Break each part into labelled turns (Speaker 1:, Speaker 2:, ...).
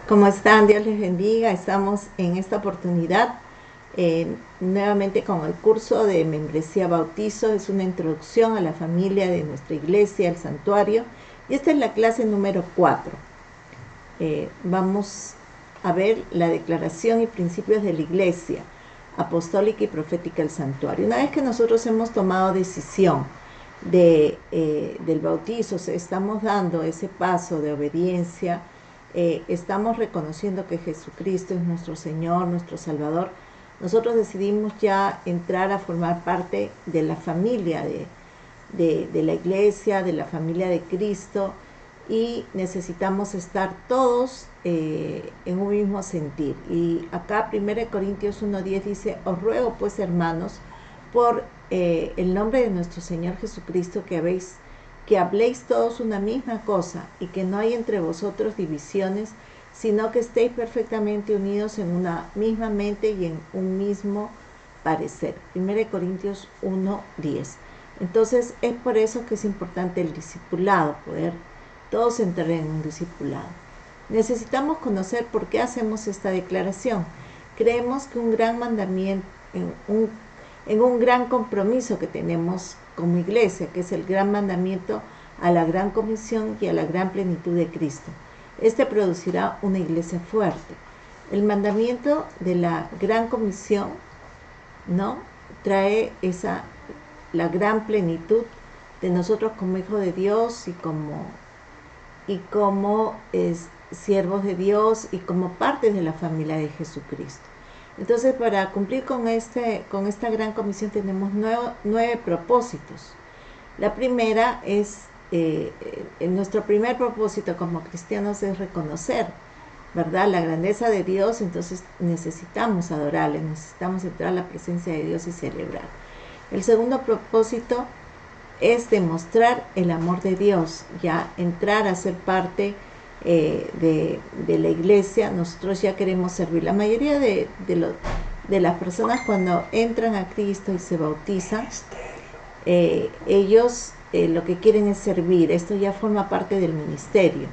Speaker 1: ¿Cómo están? Dios les bendiga. Estamos en esta oportunidad nuevamente con el curso de membresía bautizo. Es una introducción a la familia de nuestra iglesia, el santuario. Y esta es la clase número 4. Vamos a ver la declaración y principios de la iglesia apostólica y profética del santuario. Una vez que nosotros hemos tomado decisión del bautizo, estamos dando ese paso de obediencia, estamos reconociendo que Jesucristo es nuestro Señor, nuestro Salvador. Nosotros decidimos ya entrar a formar parte de la familia de la iglesia, de la familia de Cristo, y necesitamos estar todos en un mismo sentir. Y acá 1 Corintios 1:10 dice: os ruego pues, hermanos, por el nombre de nuestro Señor Jesucristo, que habléis todos una misma cosa, y que no hay entre vosotros divisiones, sino que estéis perfectamente unidos en una misma mente y en un mismo parecer. 1 Corintios 1:10. Entonces es por eso que es importante el discipulado, poder todos entrar en un discipulado. Necesitamos conocer por qué hacemos esta declaración. Creemos que un gran mandamiento, en un gran compromiso que tenemos como iglesia, que es el gran mandamiento a la gran comisión y a la gran plenitud de Cristo. Este producirá una iglesia fuerte. El mandamiento de la gran comisión, ¿no?, trae la gran plenitud de nosotros como hijos de Dios y como siervos de Dios y como parte de la familia de Jesucristo. Entonces, para cumplir con esta gran comisión tenemos 9 propósitos. La primera es, nuestro primer propósito como cristianos es reconocer, ¿verdad?, la grandeza de Dios. Entonces necesitamos adorarle, necesitamos entrar a la presencia de Dios y celebrar. El segundo propósito es demostrar el amor de Dios, ya entrar a ser parte de la iglesia. Nosotros ya queremos servir. La mayoría de las personas, cuando entran a Cristo y se bautizan, ellos lo que quieren es servir. Esto ya forma parte del ministerio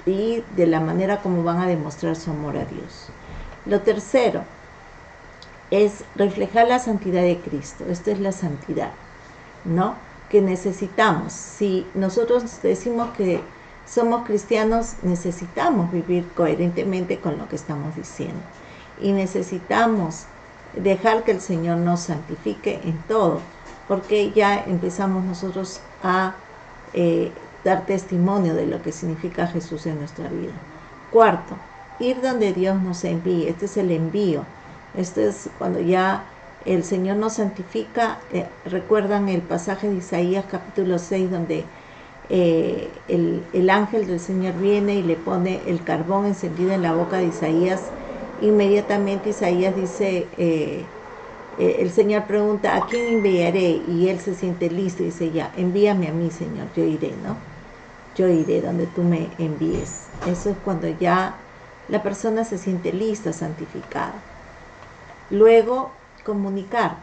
Speaker 1: y de la manera como van a demostrar su amor a Dios. Lo tercero es reflejar la santidad de Cristo. Esto es la santidad, ¿no?, que necesitamos. Si nosotros decimos que somos cristianos, necesitamos vivir coherentemente con lo que estamos diciendo, y necesitamos dejar que el Señor nos santifique en todo, porque ya empezamos nosotros a dar testimonio de lo que significa Jesús en nuestra vida. Cuarto, ir donde Dios nos envíe. Este es el envío. Esto es cuando ya el Señor nos santifica. Recuerdan el pasaje de Isaías capítulo 6, donde el ángel del Señor viene y le pone el carbón encendido en la boca de Isaías. Inmediatamente Isaías dice, el Señor pregunta: ¿a quién enviaré? Y él se siente listo y dice: ya, envíame a mí, Señor, yo iré, ¿no? Yo iré donde tú me envíes. Eso es cuando ya la persona se siente lista, santificada. Luego, comunicar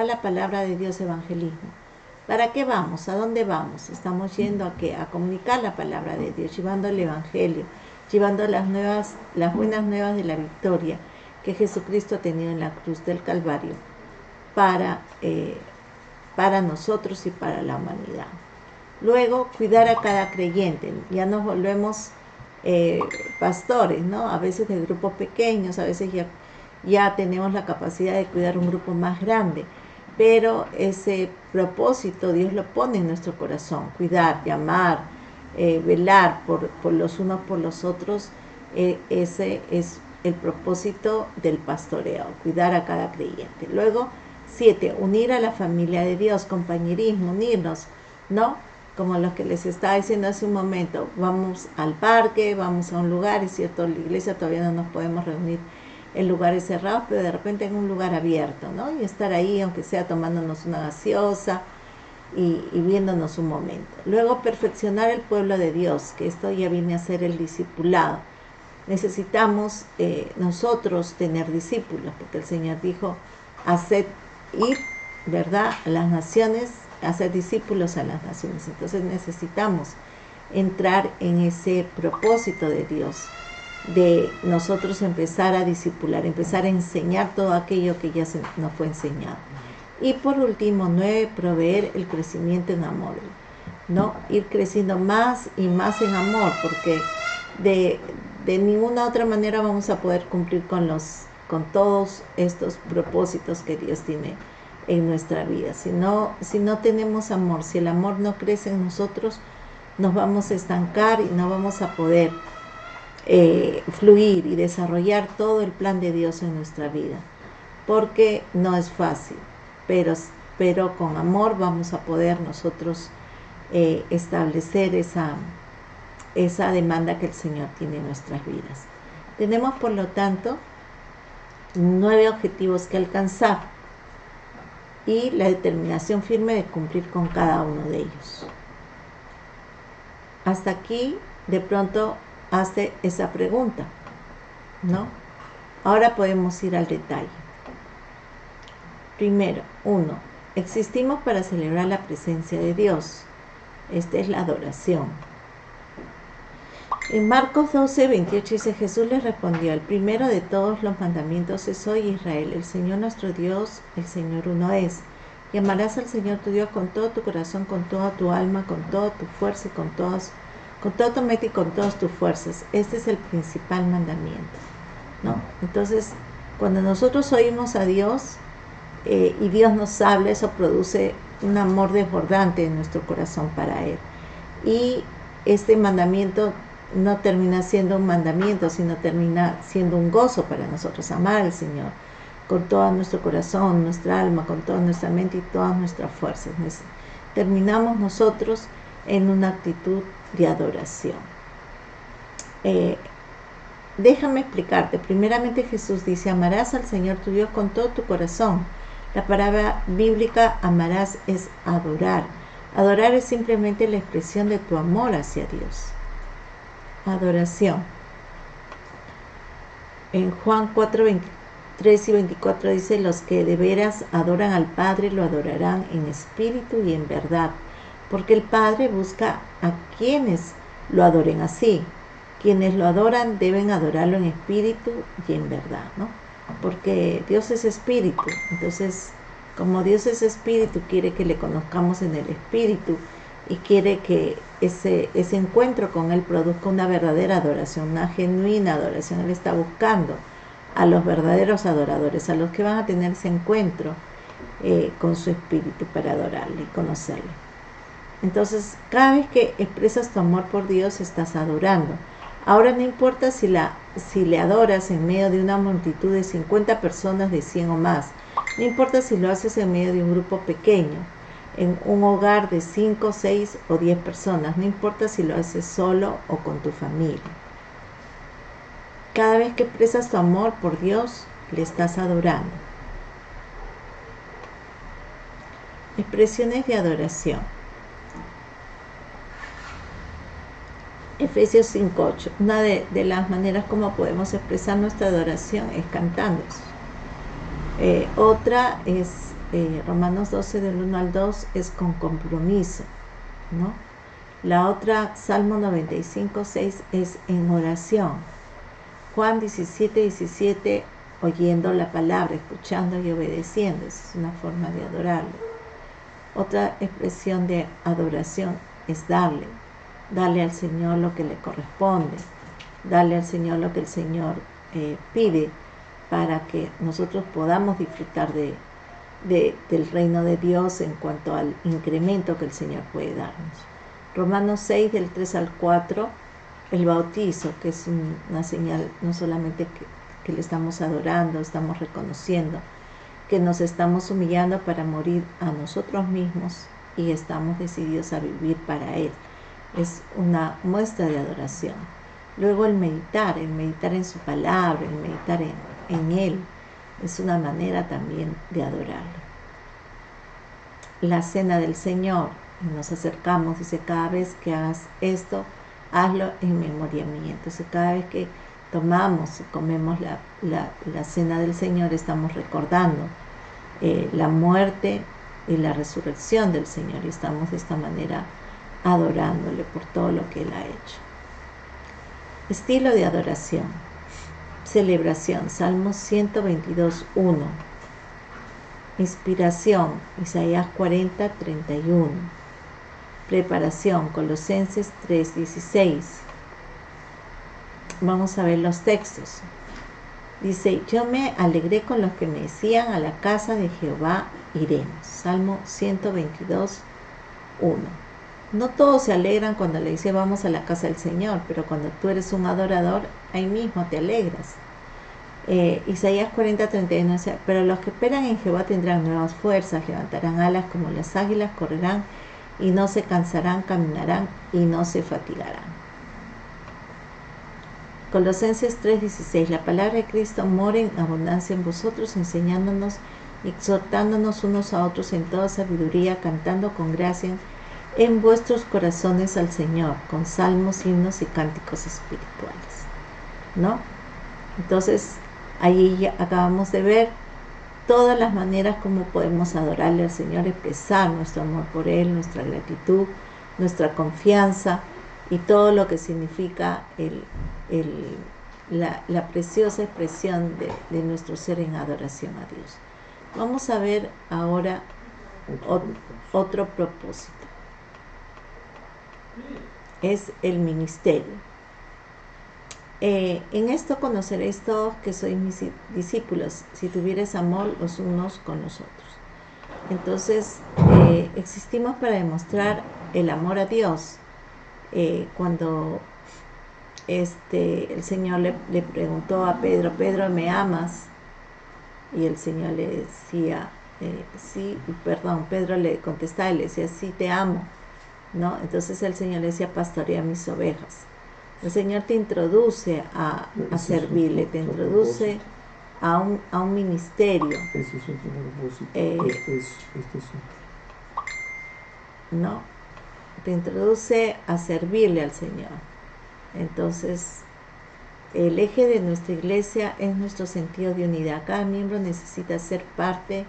Speaker 1: la palabra de Dios, evangelismo. ¿Para qué vamos? ¿A dónde vamos? Estamos yendo a qué? A comunicar la palabra de Dios, llevando el evangelio, llevando las buenas nuevas de la victoria que Jesucristo ha tenido en la cruz del Calvario para nosotros y para la humanidad. Luego, cuidar a cada creyente. Ya nos volvemos pastores, ¿no? A veces de grupos pequeños, a veces ya tenemos la capacidad de cuidar un grupo más grande, pero ese propósito Dios lo pone en nuestro corazón: cuidar, llamar, velar por los unos por los otros. Ese es el propósito del pastoreo, cuidar a cada creyente. Luego, 7, unir a la familia de Dios, compañerismo, unirnos, ¿no? Como los que les estaba diciendo hace un momento, vamos al parque, vamos a un lugar, es cierto, la iglesia todavía no nos podemos reunir en lugares cerrados, pero de repente en un lugar abierto, ¿no? Y estar ahí, aunque sea tomándonos una gaseosa y viéndonos un momento. Luego, perfeccionar el pueblo de Dios, que esto ya viene a ser el discipulado. Necesitamos nosotros tener discípulos, porque el Señor dijo: haced ir, ¿verdad?, a las naciones, hacer discípulos a las naciones. Entonces necesitamos entrar en ese propósito de Dios. de nosotros empezar a discipular, empezar a enseñar todo aquello que ya nos fue enseñado. Y por último, 9, proveer el crecimiento en amor, ¿no? Ir creciendo más y más en amor, porque de ninguna otra manera vamos a poder cumplir con todos estos propósitos que Dios tiene en nuestra vida. Si no tenemos amor, si el amor no crece en nosotros, nos vamos a estancar y no vamos a poder fluir y desarrollar todo el plan de Dios en nuestra vida, porque no es fácil, pero con amor vamos a poder nosotros establecer esa demanda que el Señor tiene en nuestras vidas. Tenemos, por lo tanto, 9 objetivos que alcanzar y la determinación firme de cumplir con cada uno de ellos. Hasta aquí, de pronto, hace esa pregunta, ¿no? Ahora podemos ir al detalle. Primero, 1. Existimos para celebrar la presencia de Dios. Esta es la adoración. En Marcos 12, 28 dice: Jesús les respondió: el primero de todos los mandamientos es: oye Israel, el Señor nuestro Dios, el Señor uno es. Y amarás al Señor tu Dios con todo tu corazón, con toda tu alma, con toda tu fuerza y con todo tu mente y con todas tus fuerzas. Este es el principal mandamiento, ¿no? Entonces, cuando nosotros oímos a Dios y Dios nos habla, eso produce un amor desbordante en nuestro corazón para Él. Y este mandamiento no termina siendo un mandamiento, sino termina siendo un gozo para nosotros, amar al Señor con todo nuestro corazón, nuestra alma, con toda nuestra mente y todas nuestras fuerzas. Terminamos nosotros en una actitud de adoración. Déjame explicarte. Primeramente, Jesús dice: amarás al Señor tu Dios con todo tu corazón. La palabra bíblica amarás es adorar. Adorar es simplemente la expresión de tu amor hacia Dios. Adoración. En Juan 4, 23 y 24 dice: los que de veras adoran al Padre lo adorarán en espíritu y en verdad, porque el Padre busca a quienes lo adoren así. Quienes lo adoran deben adorarlo en espíritu y en verdad, ¿no? Porque Dios es espíritu. Entonces, como Dios es espíritu, quiere que le conozcamos en el espíritu y quiere que ese encuentro con Él produzca una verdadera adoración, una genuina adoración. Él está buscando a los verdaderos adoradores, a los que van a tener ese encuentro con su espíritu para adorarle y conocerle. Entonces, cada vez que expresas tu amor por Dios, estás adorando. Ahora, no importa si le adoras en medio de una multitud de 50 personas, de 100 o más. No importa si lo haces en medio de un grupo pequeño, en un hogar de 5, 6 o 10 personas. No importa si lo haces solo o con tu familia. Cada vez que expresas tu amor por Dios, le estás adorando. Expresiones de adoración. Efesios 5:8. Una de las maneras como podemos expresar nuestra adoración es cantando. Otra es Romanos 12 del 1 al 2, es con compromiso, ¿no? La otra, Salmo 95:6, es en oración. Juan 17:17, oyendo la palabra, escuchando y obedeciendo. Esa es una forma de adorarlo. Otra expresión de adoración es darle al Señor lo que le corresponde, darle al Señor lo que el Señor pide, para que nosotros podamos disfrutar del reino de Dios en cuanto al incremento que el Señor puede darnos. Romanos 6 del 3 al 4, el bautizo, que es una señal no solamente que le estamos adorando, estamos reconociendo que nos estamos humillando para morir a nosotros mismos y estamos decididos a vivir para Él. Es una muestra de adoración. Luego el meditar en su palabra, el meditar en Él, es una manera también de adorarlo. La cena del Señor, nos acercamos, dice: cada vez que hagas esto, hazlo en memoria mía. Entonces, cada vez que tomamos y comemos la cena del Señor, estamos recordando la muerte y la resurrección del Señor, y estamos de esta manera adorándole por todo lo que Él ha hecho. Estilo de adoración. Celebración, Salmos 122:1. Inspiración, Isaías 40:31. Preparación, Colosenses 3:16. Vamos a ver los textos. Dice, yo me alegré con los que me decían, a la casa de Jehová iremos. Salmo 122:1. No todos se alegran cuando le dice vamos a la casa del Señor, pero cuando tú eres un adorador, ahí mismo te alegras. Isaías 40:31 dice, pero los que esperan en Jehová tendrán nuevas fuerzas, levantarán alas como las águilas, correrán y no se cansarán, caminarán y no se fatigarán. Colosenses 3:16, la palabra de Cristo mora en abundancia en vosotros, enseñándonos y exhortándonos unos a otros en toda sabiduría, cantando con gracia en vuestros corazones al Señor, con salmos, himnos y cánticos espirituales, ¿no? Entonces, ahí ya acabamos de ver todas las maneras como podemos adorarle al Señor, expresar nuestro amor por Él, nuestra gratitud, nuestra confianza y todo lo que significa la preciosa expresión de nuestro ser en adoración a Dios. Vamos a ver ahora otro propósito. Es el ministerio. En esto conoceréis todos que sois mis discípulos, si tuvierais amor los unos con los otros. Entonces, existimos para demostrar el amor a Dios. Cuando el Señor le preguntó a Pedro, Pedro, ¿me amas? Y el Señor le decía, sí, perdón, Pedro le contestaba y le decía, sí, te amo, ¿no? Entonces el Señor le decía, pastorea mis ovejas. El Señor te introduce a servirle, te introduce a un ministerio.
Speaker 2: Ese es otro propósito.
Speaker 1: ¿No? Te introduce a servirle al Señor. Entonces, el eje de nuestra iglesia es nuestro sentido de unidad. Cada miembro necesita ser parte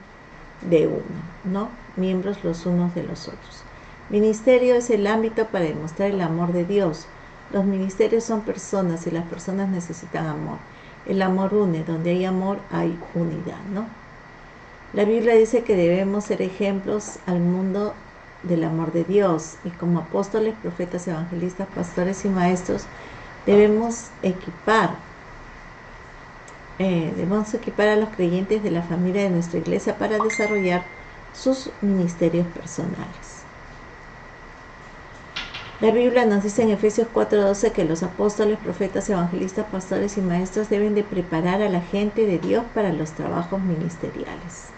Speaker 1: de uno, ¿no? Miembros los unos de los otros. Ministerio es el ámbito para demostrar el amor de Dios. Los ministerios son personas y las personas necesitan amor. El amor une, donde hay amor hay unidad, ¿no? La Biblia dice que debemos ser ejemplos al mundo del amor de Dios, y como apóstoles, profetas, evangelistas, pastores y maestros debemos equipar a los creyentes de la familia de nuestra iglesia para desarrollar sus ministerios personales. La Biblia nos dice en Efesios 4:12 que los apóstoles, profetas, evangelistas, pastores y maestros deben de preparar a la gente de Dios para los trabajos ministeriales.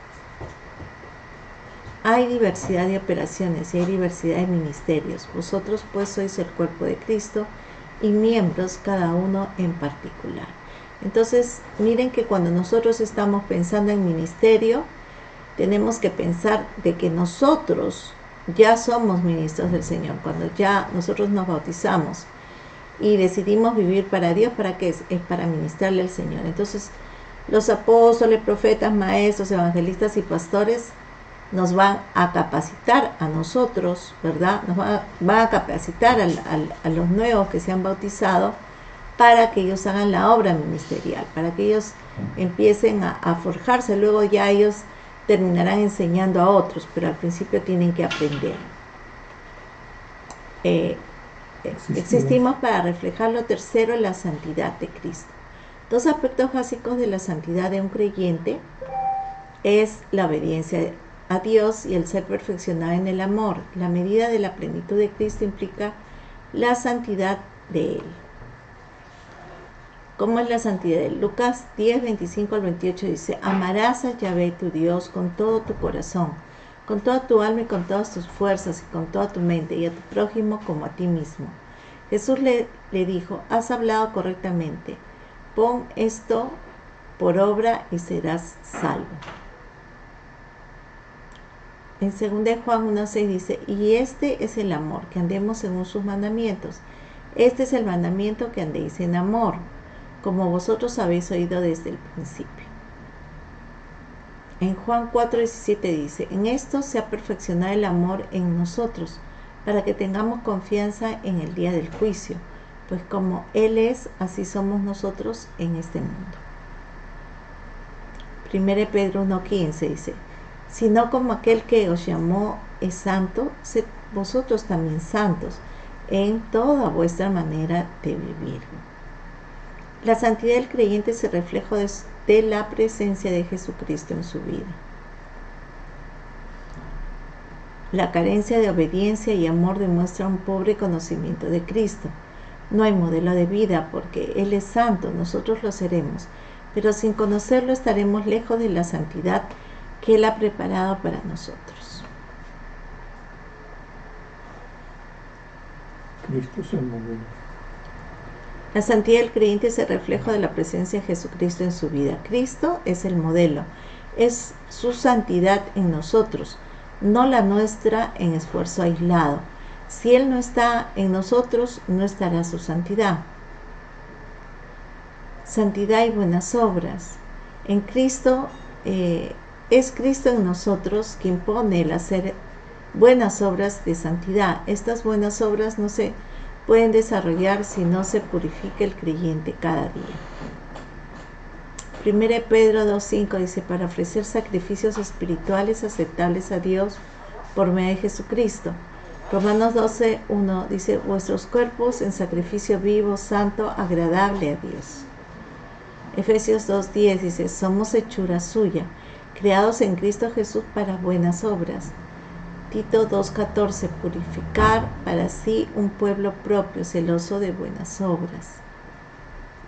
Speaker 1: Hay diversidad de operaciones y hay diversidad de ministerios. Vosotros pues sois el cuerpo de Cristo y miembros cada uno en particular. Entonces, miren que cuando nosotros estamos pensando en ministerio, tenemos que pensar de que nosotros ya somos ministros del Señor. Cuando ya nosotros nos bautizamos y decidimos vivir para Dios, ¿para qué es? Es para ministrarle al Señor. Entonces, los apóstoles, profetas, maestros, evangelistas y pastores nos van a capacitar a nosotros, ¿verdad? Nos van a capacitar a los nuevos que se han bautizado para que ellos hagan la obra ministerial, para que ellos empiecen a forjarse. Luego ya ellos terminarán enseñando a otros, pero al principio tienen que aprender. Existimos para reflejar lo tercero, la santidad de Cristo. Dos aspectos básicos de la santidad de un creyente es la obediencia a Dios y el ser perfeccionado en el amor. La medida de la plenitud de Cristo implica la santidad de Él. ¿Cómo es la santidad de Él? Lucas 10:25-28 dice, amarás a Yahvé tu Dios con todo tu corazón, con toda tu alma y con todas tus fuerzas y con toda tu mente, y a tu prójimo como a ti mismo. Jesús le dijo, has hablado correctamente, pon esto por obra y serás salvo. En 2 Juan 1:6 dice, y este es el amor, que andemos según sus mandamientos. Este es el mandamiento, que andéis en amor, como vosotros habéis oído desde el principio. En Juan 4:17 dice, en esto se ha perfeccionado el amor en nosotros, para que tengamos confianza en el día del juicio, pues como Él es, así somos nosotros en este mundo. 1 Pedro 1:15 dice, sino como aquel que os llamó es santo, sed vosotros también santos en toda vuestra manera de vivir. La santidad del creyente es el reflejo de la presencia de Jesucristo en su vida. La carencia de obediencia y amor demuestra un pobre conocimiento de Cristo. No hay modelo de vida porque Él es santo, nosotros lo seremos, pero sin conocerlo estaremos lejos de la santidad que Él ha preparado para nosotros.
Speaker 2: Cristo es el modelo.
Speaker 1: La santidad del creyente es el reflejo de la presencia de Jesucristo en su vida. Cristo es el modelo, es su santidad en nosotros, no la nuestra en esfuerzo aislado. Si Él no está en nosotros, no estará su santidad. Santidad y buenas obras. En Cristo, es Cristo en nosotros quien pone el hacer buenas obras de santidad. Estas buenas obras no se pueden desarrollar si no se purifica el creyente cada día. 1 Pedro 2:5 dice, para ofrecer sacrificios espirituales aceptables a Dios por medio de Jesucristo. Romanos 12:1 dice, vuestros cuerpos en sacrificio vivo, santo, agradable a Dios. Efesios 2:10 dice, somos hechura suya, creados en Cristo Jesús para buenas obras. Tito 2:14, purificar para sí un pueblo propio, celoso de buenas obras.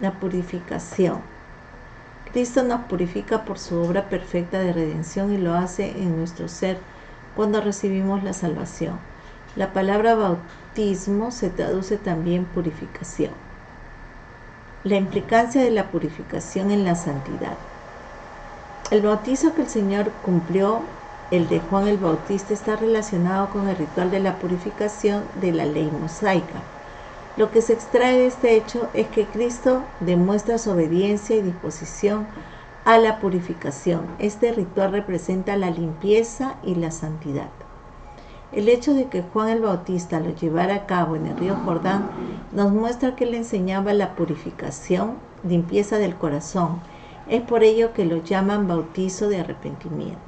Speaker 1: La purificación. Cristo nos purifica por su obra perfecta de redención y lo hace en nuestro ser cuando recibimos la salvación. La palabra bautismo se traduce también purificación. La implicancia de la purificación en la santidad. El bautizo que el Señor cumplió, el de Juan el Bautista, está relacionado con el ritual de la purificación de la ley mosaica. Lo que se extrae de este hecho es que Cristo demuestra su obediencia y disposición a la purificación. Este ritual representa la limpieza y la santidad. El hecho de que Juan el Bautista lo llevara a cabo en el río Jordán nos muestra que le enseñaba la purificación, limpieza del corazón. Es por ello que lo llaman bautizo de arrepentimiento.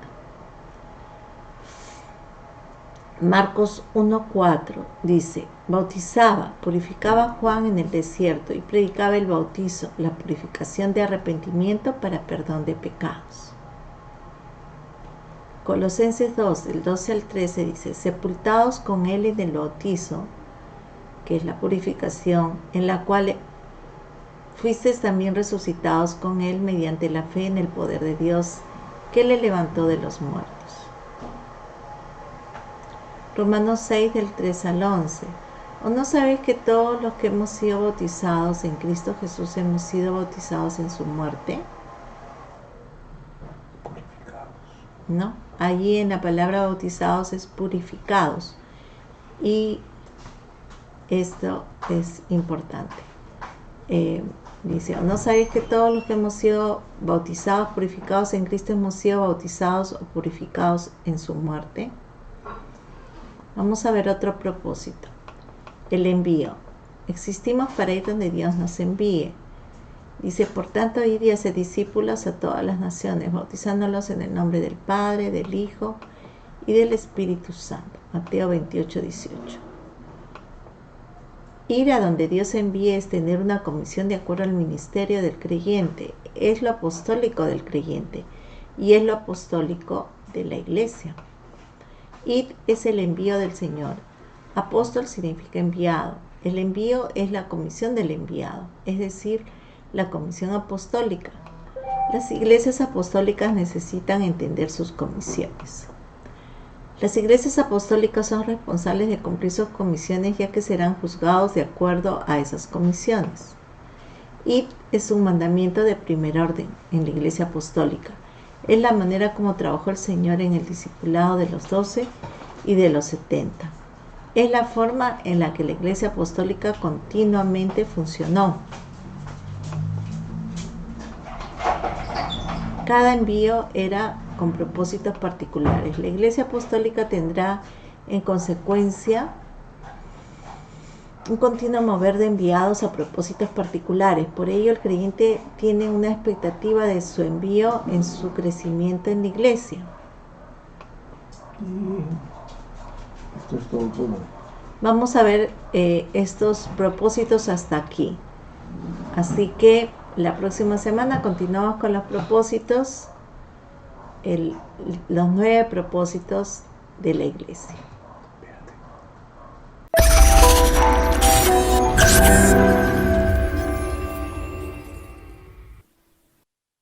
Speaker 1: Marcos 1:4 dice, bautizaba, purificaba Juan en el desierto y predicaba el bautizo, la purificación de arrepentimiento para perdón de pecados. Colosenses 2, del 12 al 13 dice, sepultados con Él en el bautizo, que es la purificación, en la cual fuisteis también resucitados con Él mediante la fe en el poder de Dios, que le levantó de los muertos. Romanos 6, del 3 al 11. ¿O no sabéis que todos los que hemos sido bautizados en Cristo Jesús hemos sido bautizados en su muerte?
Speaker 2: Purificados.
Speaker 1: ¿No? Allí en la palabra bautizados es purificados. Y esto es importante. Dice, ¿o no sabéis que todos los que hemos sido bautizados, purificados en Cristo, hemos sido bautizados o purificados en su muerte? Vamos a ver otro propósito. El envío. Existimos para ir donde Dios nos envíe. Dice, por tanto, id y haced discípulos a todas las naciones, bautizándolos en el nombre del Padre, del Hijo y del Espíritu Santo. Mateo 28:18. Ir a donde Dios envíe es tener una comisión de acuerdo al ministerio del creyente. Es lo apostólico del creyente y es lo apostólico de la iglesia. Id es el envío del Señor. Apóstol significa enviado. El envío es la comisión del enviado, es decir, la comisión apostólica. Las iglesias apostólicas necesitan entender sus comisiones. Las iglesias apostólicas son responsables de cumplir sus comisiones, ya que serán juzgados de acuerdo a esas comisiones. Id es un mandamiento de primer orden en la iglesia apostólica. Es la manera como trabajó el Señor en el discipulado de los 12 y de los 70. Es la forma en la que la iglesia apostólica continuamente funcionó. Cada envío era con propósitos particulares. La iglesia apostólica tendrá en consecuencia un continuo mover de enviados a propósitos particulares. Por ello, el creyente tiene una expectativa de su envío en su crecimiento en la iglesia.
Speaker 2: Y esto es todo bueno.
Speaker 1: Vamos a ver estos propósitos hasta aquí. Así que la próxima semana continuamos con los propósitos, los 9 propósitos de la iglesia.
Speaker 2: Espérate.